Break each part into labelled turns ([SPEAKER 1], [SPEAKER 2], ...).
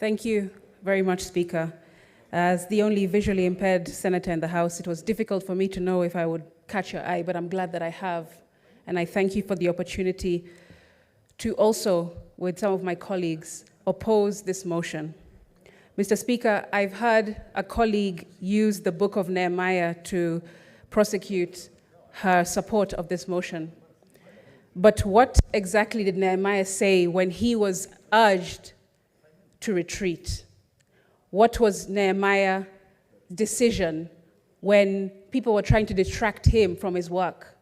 [SPEAKER 1] Thank you very much, Speaker. As the only visually impaired senator in the House, it was difficult for me to know if I would catch your eye, but I'm glad that I have. And I thank you for the opportunity to also, with some of my colleagues, oppose this motion. Mr. Speaker, I've heard a colleague use the book of Nehemiah to prosecute her support of this motion. But what exactly did Nehemiah say when he was urged to retreat? What was Nehemiah's decision when people were trying to distract him from his work?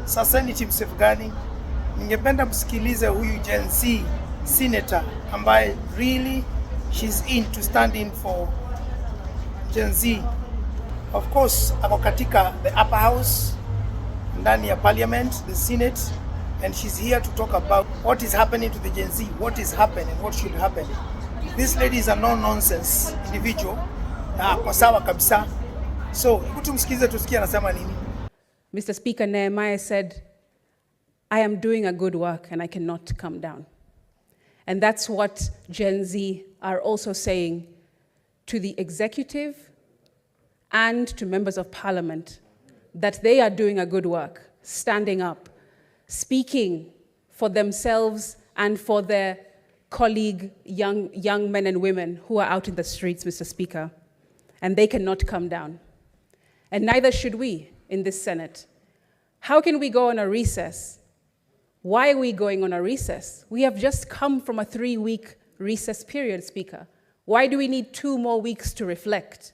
[SPEAKER 2] Sasa ni Chief Safeguarding. Ningependa msikilize huyu Gen Z senator ambaye really she's in to stand in for Gen Z. Of course, ako katika the upper house, ndani ya parliament, the Senate, and she's here to talk about what is happening to the Gen Z, what is happening, what should happen. This lady is a no-nonsense individual, na kwa sawa kabisa. So, tumsikilize tusikie anasema nini.
[SPEAKER 1] Mr. Speaker, Nehemiah said, I am doing a good work and I cannot come down. And that's what Gen Z are also saying to the executive and to members of parliament, that they are doing a good work, standing up, speaking for themselves and for their colleague young men and women who are out in the streets, Mr. Speaker, and they cannot come down. And neither should we in this Senate. How can we go on a recess? Why are we going on a recess? We have just come from a 3-week recess period, Speaker. Why do we need 2 more weeks to reflect?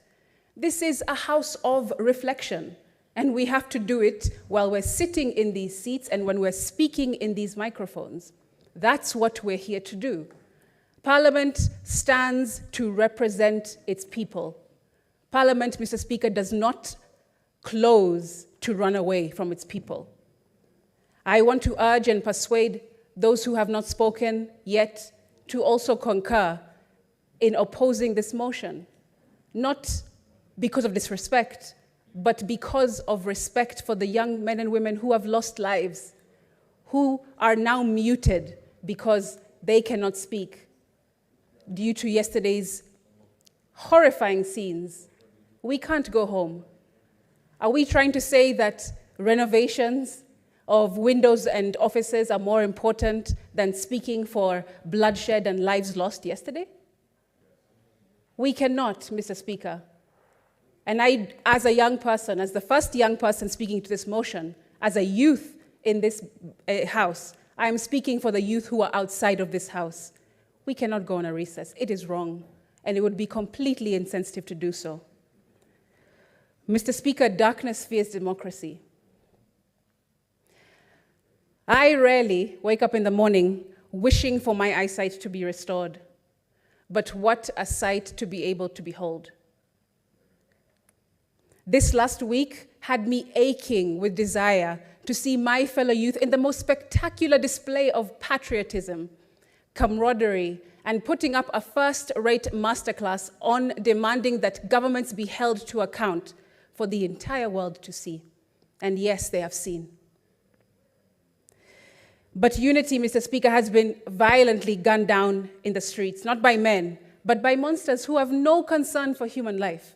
[SPEAKER 1] This is a house of reflection, and we have to do it while we're sitting in these seats and when we're speaking in these microphones. That's what we're here to do. Parliament stands to represent its people. Parliament, Mr. Speaker, does not close to run away from its people. I want to urge and persuade those who have not spoken yet to also concur in opposing this motion, not because of disrespect, but because of respect for the young men and women who have lost lives, who are now muted because they cannot speak due to yesterday's horrifying scenes. We can't go home. Are we trying to say that renovations of windows and offices are more important than speaking for bloodshed and lives lost yesterday? We cannot, Mr. Speaker. And I, as a young person, as the first young person speaking to this motion, as a youth in this house, I am speaking for the youth who are outside of this house. We cannot go on a recess. It is wrong, and it would be completely insensitive to do so. Mr. Speaker, darkness fears democracy. I rarely wake up in the morning wishing for my eyesight to be restored, but what a sight to be able to behold. This last week had me aching with desire to see my fellow youth in the most spectacular display of patriotism, camaraderie, and putting up a first-rate masterclass on demanding that governments be held to account for the entire world to see. And yes, they have seen. But unity, Mr. Speaker, has been violently gunned down in the streets, not by men, but by monsters who have no concern for human life.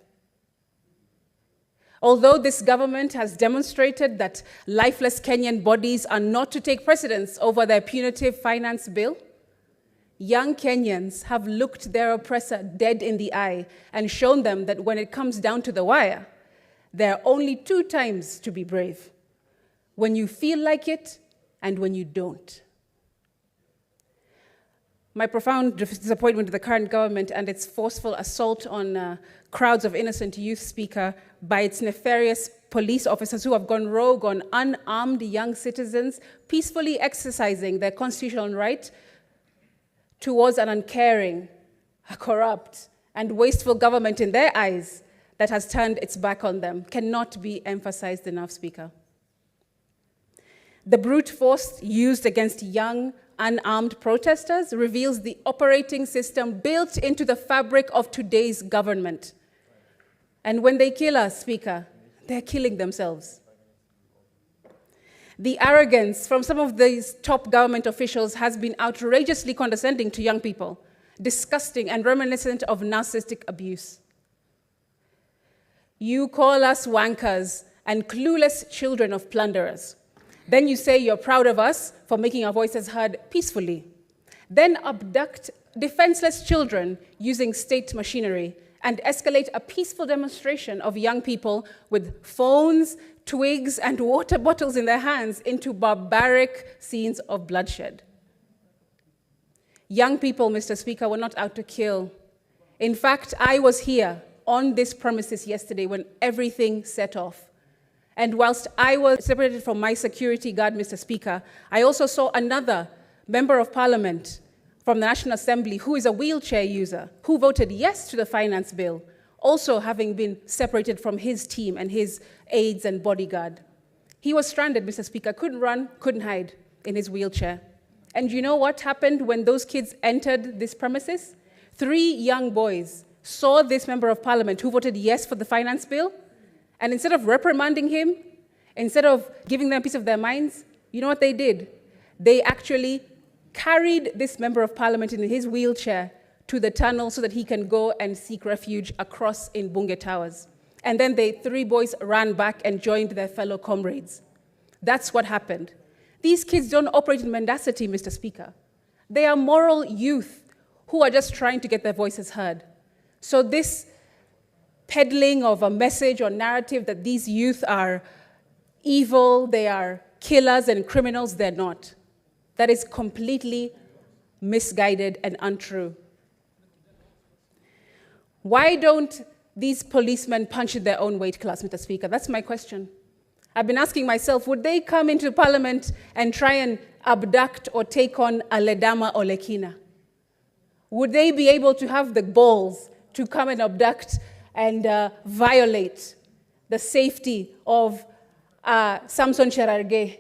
[SPEAKER 1] Although this government has demonstrated that lifeless Kenyan bodies are not to take precedence over their punitive finance bill, young Kenyans have looked their oppressor dead in the eye and shown them that when it comes down to the wire, there are only 2 times to be brave: when you feel like it and when you don't. My profound disappointment with the current government and its forceful assault on crowds of innocent youth, Speaker, by its nefarious police officers who have gone rogue on unarmed young citizens peacefully exercising their constitutional right towards an uncaring, a corrupt, and wasteful government in their eyes that has turned its back on them, cannot be emphasized enough, Speaker. The brute force used against young, unarmed protesters reveals the operating system built into the fabric of today's government. And when they kill us, Speaker, they're killing themselves. The arrogance from some of these top government officials has been outrageously condescending to young people, disgusting and reminiscent of narcissistic abuse. You call us wankers and clueless children of plunderers. Then you say you're proud of us for making our voices heard peacefully. Then abduct defenseless children using state machinery and escalate a peaceful demonstration of young people with phones, twigs, and water bottles in their hands into barbaric scenes of bloodshed. Young people, Mr. Speaker, were not out to kill. In fact, I was here on this premises yesterday when everything set off. And whilst I was separated from my security guard, Mr. Speaker, I also saw another member of parliament from the National Assembly who is a wheelchair user, who voted yes to the finance bill, also having been separated from his team and his aides and bodyguard. He was stranded, Mr. Speaker, couldn't run, couldn't hide in his wheelchair. And you know what happened when those kids entered this premises? 3 young boys saw this member of parliament who voted yes for the finance bill, and instead of reprimanding him, instead of giving them a piece of their minds, you know what they did? They actually carried this member of parliament in his wheelchair to the tunnel so that he can go and seek refuge across in Bunge Towers. And then the 3 boys ran back and joined their fellow comrades. That's what happened. These kids don't operate in mendacity, Mr. Speaker. They are moral youth who are just trying to get their voices heard. So this peddling of a message or narrative that these youth are evil, they are killers and criminals, they're not. That is completely misguided and untrue. Why don't these policemen punch in their own weight class, Mr. Speaker? That's my question. I've been asking myself, would they come into Parliament and try and abduct or take on a Ledama or Lekina? Would they be able to have the balls to come and abduct and violate the safety of Samson Cherargei?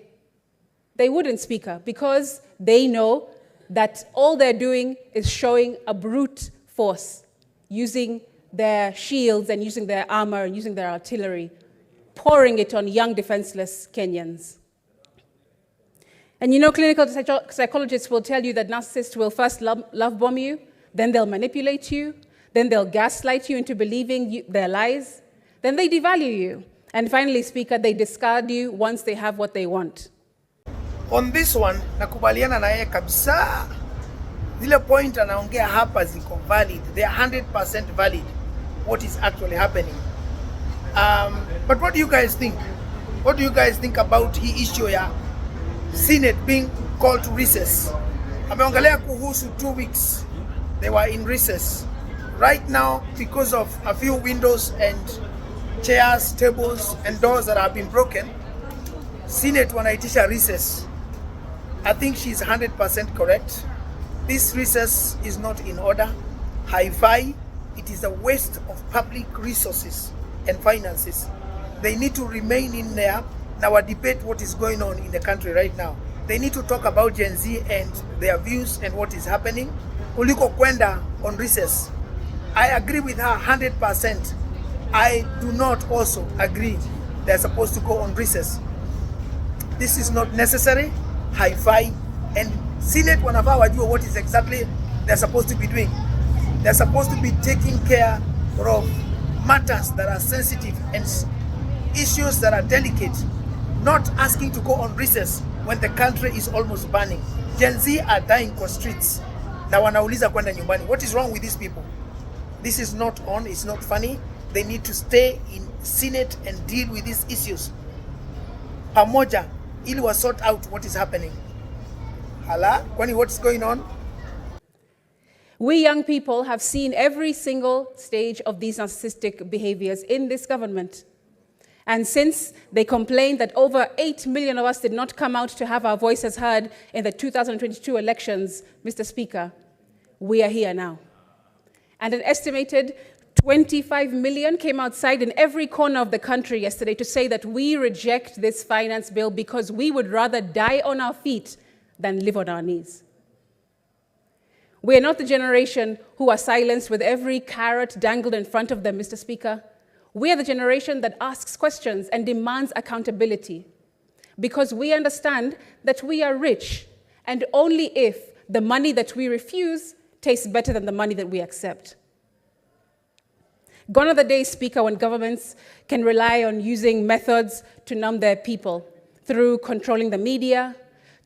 [SPEAKER 1] They wouldn't, Speaker, because they know that all they're doing is showing a brute force, using their shields and using their armor and using their artillery, pouring it on young defenseless Kenyans. And you know, clinical psychologists will tell you that narcissists will first love bomb you, then they'll manipulate you, then they'll gaslight you into believing their lies, then they devalue you, and finally, Speaker, they discard you once they have what they want.
[SPEAKER 2] On this one, nakubaliana na yeye kabisa. Zile point anaongea hapa ziko valid. They are 100% valid what is actually happening. But what do you guys think? What do you guys think about hii issue ya Senate being called to recess? Ameongelea kuhusu 2 weeks. They were in recess. Right now, because of a few windows and chairs, tables, and doors that have been broken, Senate wanaitisha recess. I think she's 100% correct. This recess is not in order. Hi-fi, it is a waste of public resources and finances. They need to remain in there now debate what is going on in the country right now. They need to talk about Gen Z and their views and what is happening. Kuliko kwenda on recess. I agree with her 100%. I do not also agree they're supposed to go on recess. This is not necessary. Hi-fi, and Senate wanafaa wajue what is exactly they're supposed to be doing. They're supposed to be taking care of matters that are sensitive and issues that are delicate, not asking to go on recess when the country is almost burning. Gen Z are dying for streets. Na wanauliza kwenda nyumbani. What is wrong with these people? This is not on, it's not funny. They need to stay in Senate and deal with these issues pamoja, ili wa sort out what is happening. Hala, kwani what's going on?
[SPEAKER 1] We young people have seen every single stage of these narcissistic behaviors in this government. And since they complained that over 8 million of us did not come out to have our voices heard in the 2022 elections, Mr. Speaker, we are here now. And an estimated 25 million came outside in every corner of the country yesterday to say that we reject this finance bill because we would rather die on our feet than live on our knees. We are not the generation who are silenced with every carrot dangled in front of them, Mr. Speaker. We are the generation that asks questions and demands accountability because we understand that we are rich, and only if the money that we refuse tastes better than the money that we accept. Gone are the days, Speaker, when governments can rely on using methods to numb their people through controlling the media,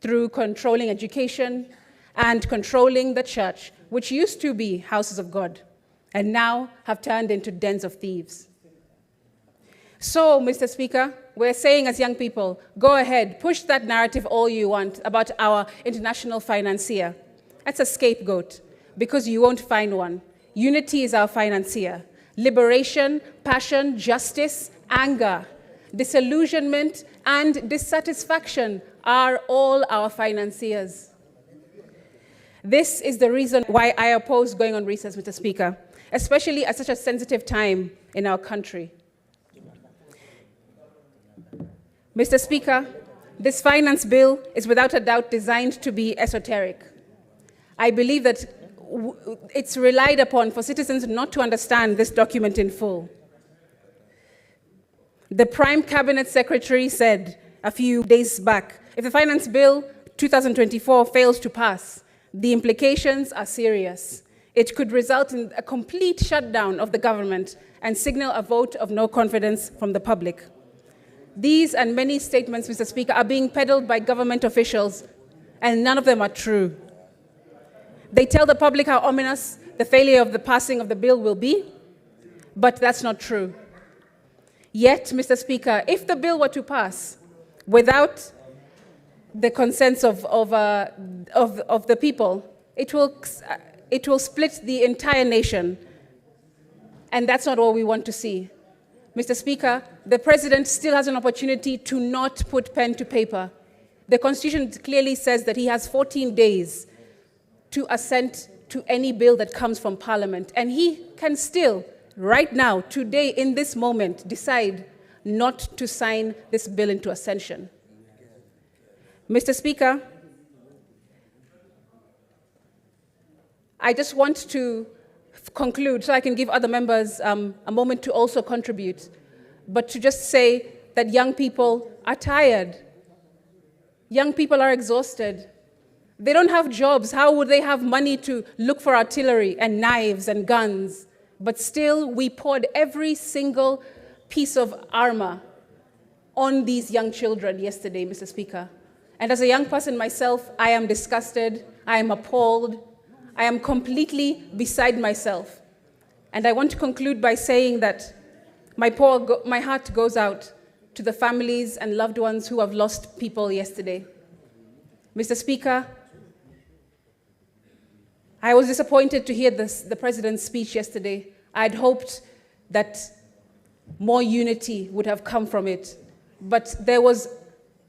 [SPEAKER 1] through controlling education, and controlling the church, which used to be houses of God, and now have turned into dens of thieves. So, Mr. Speaker, we're saying as young people, go ahead, push that narrative all you want about our international financier. That's a scapegoat, because you won't find one. Unity is our financier. Liberation, passion, justice, anger, disillusionment, and dissatisfaction are all our financiers. This is the reason why I oppose going on recess, Mr. Speaker, especially at such a sensitive time in our country. Mr. Speaker, this finance bill is without a doubt designed to be esoteric. I believe that it's relied upon for citizens not to understand this document in full. The Prime Cabinet Secretary said a few days back, if the Finance Bill 2024 fails to pass, the implications are serious. It could result in a complete shutdown of the government and signal a vote of no confidence from the public. These and many statements, Mr. Speaker, are being peddled by government officials, and none of them are true. They tell the public how ominous the failure of the passing of the bill will be, but that's not true. Yet, Mr. Speaker, if the bill were to pass without the consent of the people, it will split the entire nation, and that's not what we want to see. Mr. Speaker, the President still has an opportunity to not put pen to paper. The Constitution clearly says that he has 14 days to assent to any bill that comes from Parliament. And he can still, right now, today, in this moment, decide not to sign this bill into ascension. Mr. Speaker, I just want to conclude so I can give other members a moment to also contribute, but to just say that young people are tired. Young people are exhausted. They don't have jobs. How would they have money to look for artillery and knives and guns? But still, we poured every single piece of armor on these young children yesterday, Mr. Speaker. And as a young person myself, I am disgusted, I am appalled, I am completely beside myself. And I want to conclude by saying that my heart goes out to the families and loved ones who have lost people yesterday. Mr. Speaker, I was disappointed to hear the President's speech yesterday. I'd hoped that more unity would have come from it, but there was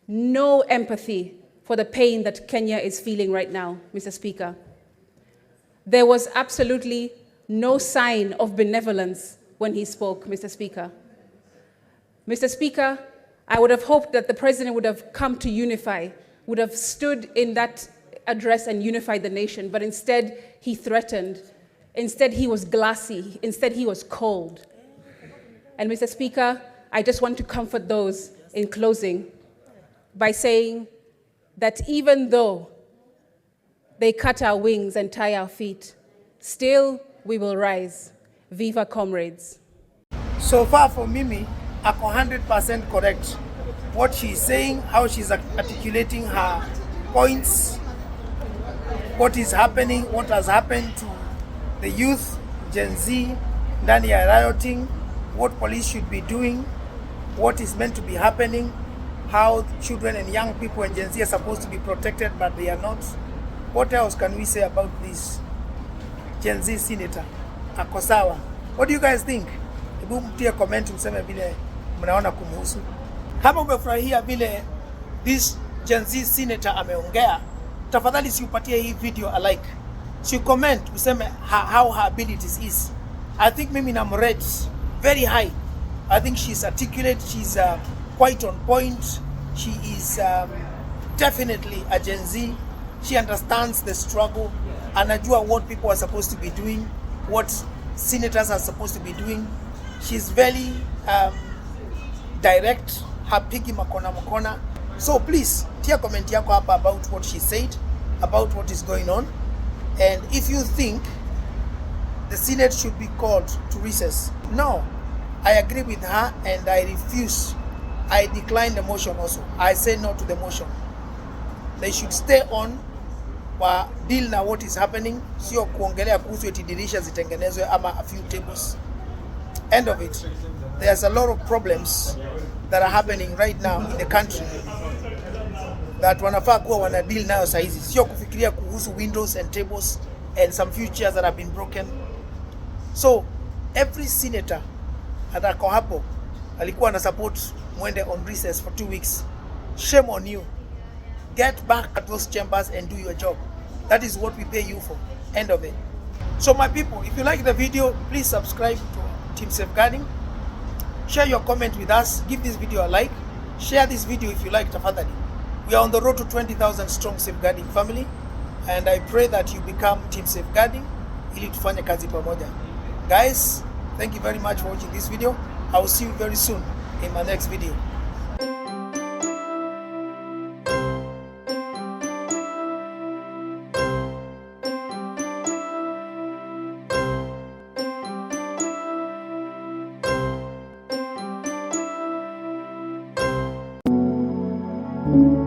[SPEAKER 1] no empathy for the pain that Kenya is feeling right now, Mr. Speaker. There was absolutely no sign of benevolence when he spoke, Mr. Speaker. Mr. Speaker, I would have hoped that the President would have come to unify, would have stood in that address and unified the nation, but instead he threatened. Instead he was glassy. Instead he was cold. And Mr. Speaker, I just want to comfort those in closing by saying that even though they cut our wings and tie our feet, still we will rise. Viva comrades.
[SPEAKER 2] So far for Mimi, ako 100% correct. What she's saying, how she's articulating her points, what is happening, what has happened to the youth, Gen Z, ndani ya rioting, what police should be doing, what is meant to be happening, how children and young people and Gen Z are supposed to be protected, but they are not. What else can we say about this Gen Z senator? Ako sawa. What do you guys think? Hebu mtie comment mseme vile mnaona kumhusu. Kama umefurahia vile this Gen Z senator ameongea, tafadhali si upatie hii video a like. Si comment useme how her abilities is. I think mimi namrate very high. I think she's articulate, she's quite on point. She is definitely a Gen Z. She understands the struggle. Anajua what people are supposed to be doing, what senators are supposed to be doing. She's very direct, hapigi makona makona. So please, tia comment yako hapa about what she said, about what is going on. And if you think the Senate should be called to recess, no, I agree with her and I refuse. I decline the motion also. I say no to the motion. They should stay on wa deal na what is happening, sio kuongelea kuhusu eti dirisha zitengenezwe ama a few tables. End of it. There's a lot of problems that are happening right now in the country that wanafaa kuwa wana deal nayo saizi, sio kufikiria kuhusu windows and tables and some few chairs that have been broken. So every senator atako hapo alikuwa na support mwende on recess for 2 weeks. Shame on you. Get back at those chambers and do your job. That is what we pay you for. End of it. So my people, if you like the video, please subscribe to Team Safeguarding. Share your comment with us. Give this video a like. Share this video if you like, tafadhali. We are on the road to 20,000 strong Safeguarding family. And I pray that you become Team Safeguarding ili tufanye kazi pamoja. Guys, thank you very much for watching this video. I will see you very soon in my next video.
[SPEAKER 3] Thank you.